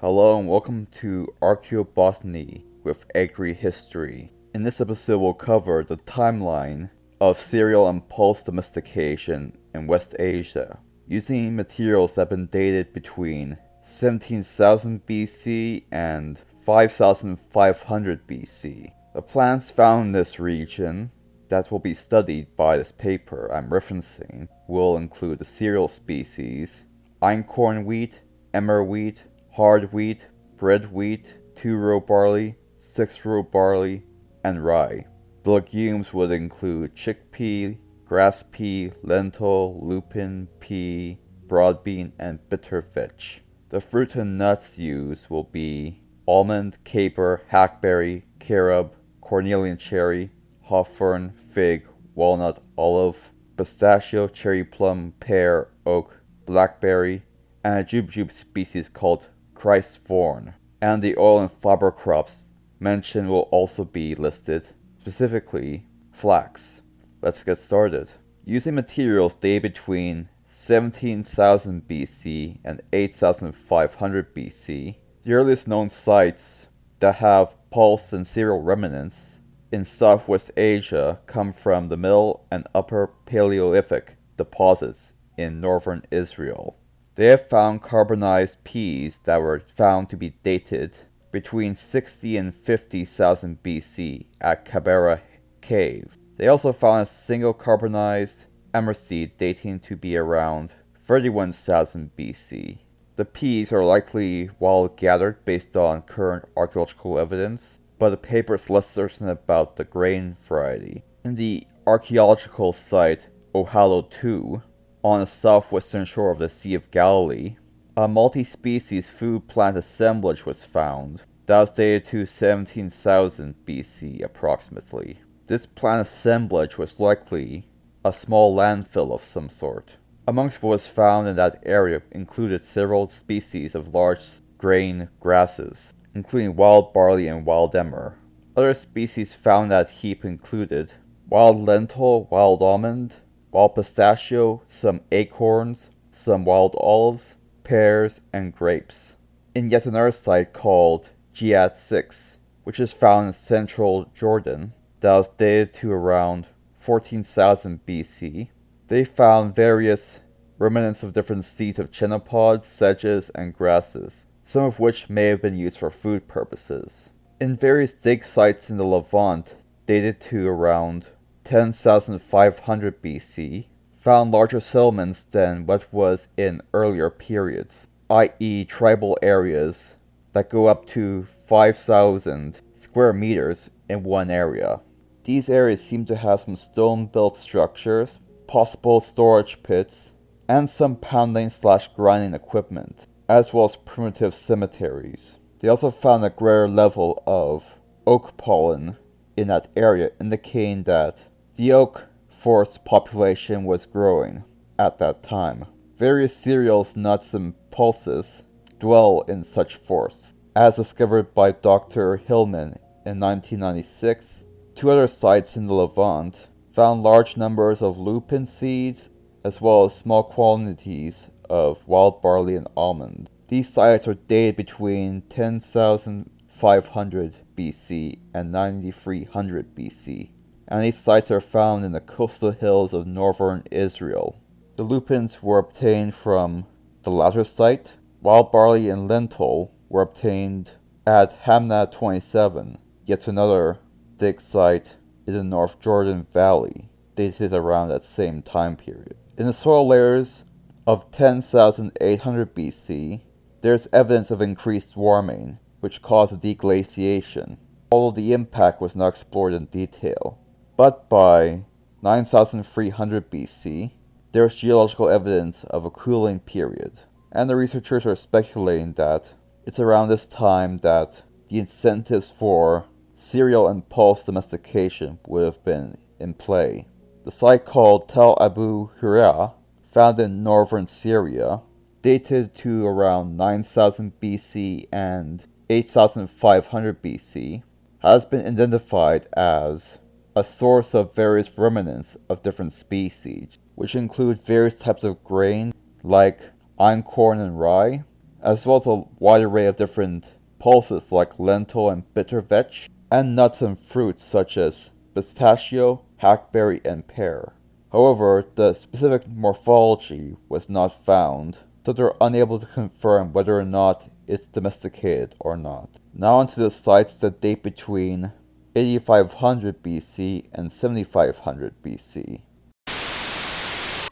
Hello and welcome to Archaeobotany with Agri-History. In this episode we'll cover the timeline of cereal and pulse domestication in West Asia, using materials that have been dated between 17,000 BC and 5,500 BC. The plants found in this region that will be studied by this paper I'm referencing will include the cereal species, einkorn wheat, emmer wheat, hard wheat, bread wheat, 2-row barley, 6-row barley, and rye. The legumes would include chickpea, grass pea, lentil, lupin, pea, broad bean, and bitter vetch. The fruit and nuts used will be almond, caper, hackberry, carob, cornelian cherry, hawthorn, fig, walnut, olive, pistachio, cherry plum, pear, oak, blackberry, and a jujube species called Christthorn. And the oil and fiber crops mentioned will also be listed, specifically flax. Let's get started. Using materials dated between 17,000 BC and 8,500 BC, the earliest known sites that have pulse and cereal remnants in Southwest Asia come from the Middle and Upper Paleolithic deposits in northern Israel. They have found carbonized peas that were found to be dated between 60 and 50,000 BC at Cabera Cave. They also found a single carbonized emmer seed dating to be around 31,000 BC. The peas are likely wild gathered based on current archaeological evidence, but the paper is less certain about the grain variety. In the archaeological site Ohalo 2, on the southwestern shore of the Sea of Galilee, a multi-species food plant assemblage was found that was dated to 17,000 BC approximately. This plant assemblage was likely a small landfill of some sort. Amongst what was found in that area included several species of large grain grasses, including wild barley and wild emmer. Other species found at heap included wild lentil, wild almond, wild pistachio, some acorns, some wild olives, pears, and grapes. In yet another site called Giat 6, which is found in central Jordan, that was dated to around 14,000 BC, they found various remnants of different seeds of chenopod, sedges, and grasses, some of which may have been used for food purposes. In various dig sites in the Levant, dated to around 10,500 BC, found larger settlements than what was in earlier periods, i.e. tribal areas that go up to 5,000 square meters in one area. These areas seem to have some stone-built structures, possible storage pits, and some pounding/grinding equipment, as well as primitive cemeteries. They also found a greater level of oak pollen in that area, indicating that the oak forest population was growing at that time. Various cereals, nuts, and pulses dwell in such forests. As discovered by Dr. Hillman in 1996, two other sites in the Levant found large numbers of lupin seeds as well as small quantities of wild barley and almond. These sites are dated between 10,500 BC and 9,300 BC, and these sites are found in the coastal hills of northern Israel. The lupins were obtained from the latter site. Wild barley and lentil were obtained at Hamna 27, yet another dig site in the North Jordan Valley, dated around that same time period. In the soil layers of 10,800 BC, there's evidence of increased warming, which caused a deglaciation, although the impact was not explored in detail. But by 9,300 BC, there's geological evidence of a cooling period, and the researchers are speculating that it's around this time that the incentives for cereal and pulse domestication would have been in play. The site called Tel Abu Hira, found in northern Syria, dated to around 9,000 BC and 8,500 BC, has been identified as a source of various remnants of different species, which include various types of grain like einkorn and rye, as well as a wide array of different pulses like lentil and bitter vetch, and nuts and fruits such as pistachio, hackberry, and pear. However, the specific morphology was not found, so they're unable to confirm whether or not it's domesticated or not. Now onto the sites that date between 8500 BC and 7500 BC.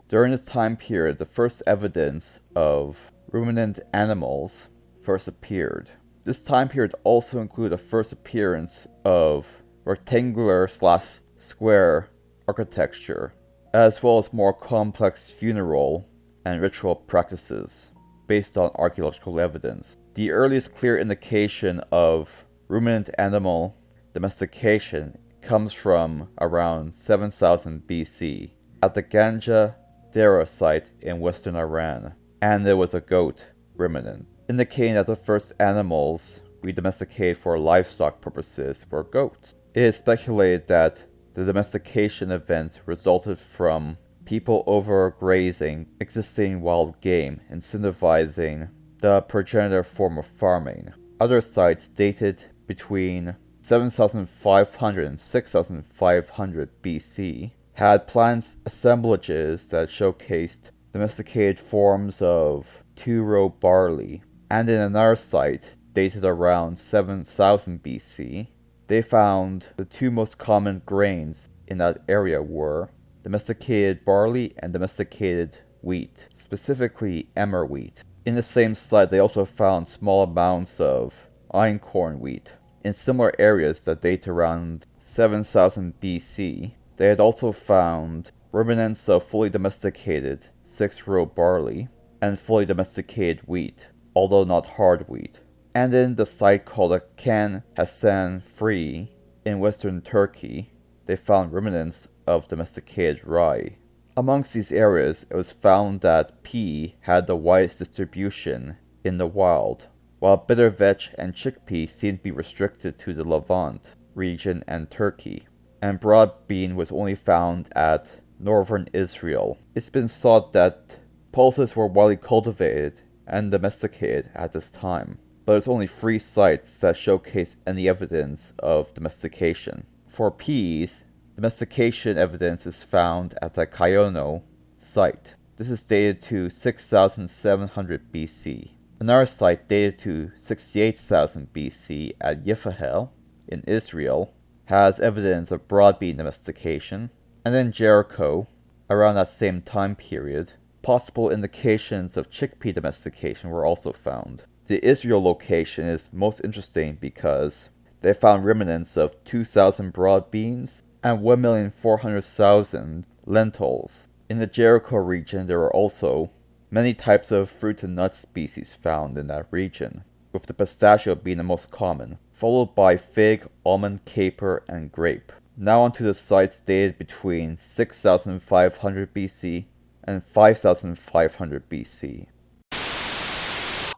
During this time period, the first evidence of ruminant animals first appeared. This time period also included the first appearance of rectangular/square architecture, as well as more complex funeral and ritual practices based on archaeological evidence. The earliest clear indication of ruminant animal domestication comes from around 7000 BC at the Ganja Dara site in western Iran, and there was a goat ruminant, indicating that the first animals we domesticated for livestock purposes were goats. It is speculated that the domestication event resulted from people overgrazing existing wild game, incentivizing the progenitor form of farming. Other sites dated between 7500 and 6500 BC had plant assemblages that showcased domesticated forms of two-row barley, and in another site dated around 7000 BC, they found the two most common grains in that area were domesticated barley and domesticated wheat, specifically emmer wheat. In the same site, they also found small amounts of einkorn wheat. In similar areas that date around 7000 BC, they had also found remnants of fully domesticated six-row barley and fully domesticated wheat, although not hard wheat. And in the site called Kan Hasan Free in western Turkey, they found remnants of domesticated rye. Amongst these areas, it was found that pea had the widest distribution in the wild, while bitter vetch and chickpea seemed to be restricted to the Levant region and Turkey, and broad bean was only found at northern Israel. It's been thought that pulses were widely cultivated and domesticated at this time, but there's only 3 sites that showcase any evidence of domestication. For peas, domestication evidence is found at the Kayono site. This is dated to 6700 BC. Another site dated to 68,000 BC at Yifahel in Israel has evidence of broad bean domestication, and then Jericho, around that same time period, possible indications of chickpea domestication were also found. The Israel location is most interesting because they found remnants of 2,000 broad beans and 1,400,000 lentils. In the Jericho region, there were also many types of fruit and nut species found in that region, with the pistachio being the most common, followed by fig, almond, caper, and grape. Now onto the sites dated between 6500 BC and 5500 BC.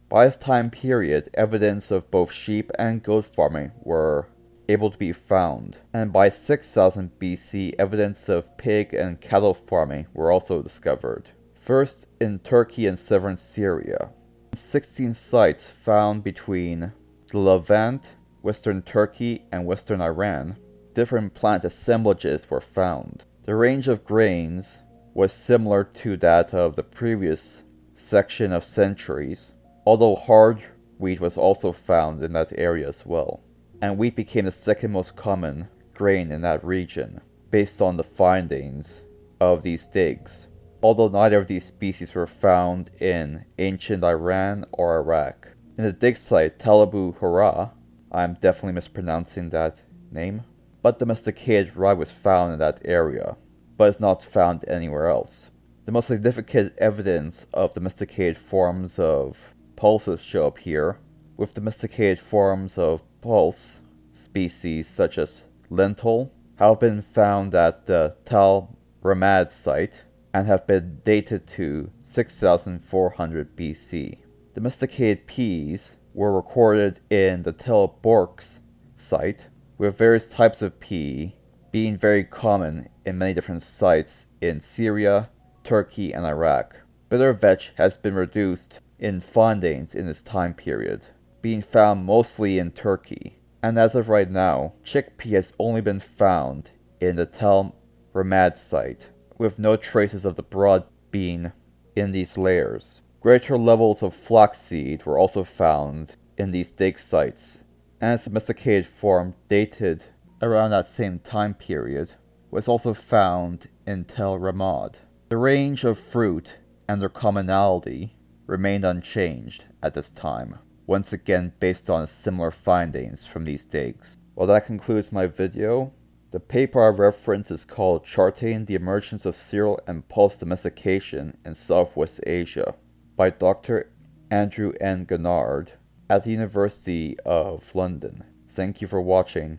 By this time period, evidence of both sheep and goat farming were able to be found, and by 6000 BC, evidence of pig and cattle farming were also discovered. First in Turkey and southern Syria. 16 sites found between the Levant, western Turkey, and western Iran. Different plant assemblages were found. The range of grains was similar to that of the previous section of centuries, although hard wheat was also found in that area as well, and wheat became the second most common grain in that region, based on the findings of these digs, although neither of these species were found in ancient Iran or Iraq. In the dig site Tel Abu Hura, I'm definitely mispronouncing that name, but domesticated rye was found in that area, but is not found anywhere else. The most significant evidence of domesticated forms of pulses show up here, with domesticated forms of pulse species such as lentil have been found at the Tal Ramad site and have been dated to 6400 BC. Domesticated peas were recorded in the Tel Borks site, with various types of pea being very common in many different sites in Syria, Turkey, and Iraq. Bitter vetch has been reduced in findings in this time period, being found mostly in Turkey. And as of right now, chickpea has only been found in the Tel Ramad site, with no traces of the broad bean in these layers. Greater levels of flaxseed were also found in these dig sites, and its domesticated form dated around that same time period was also found in Tel Ramad. The range of fruit and their commonality remained unchanged at this time, once again based on similar findings from these digs. Well, that concludes my video. The paper I reference is called Charting the Emergence of Cereal and Pulse Domestication in Southwest Asia by Dr. Andrew N. Gennard at the University of London. Thank you for watching.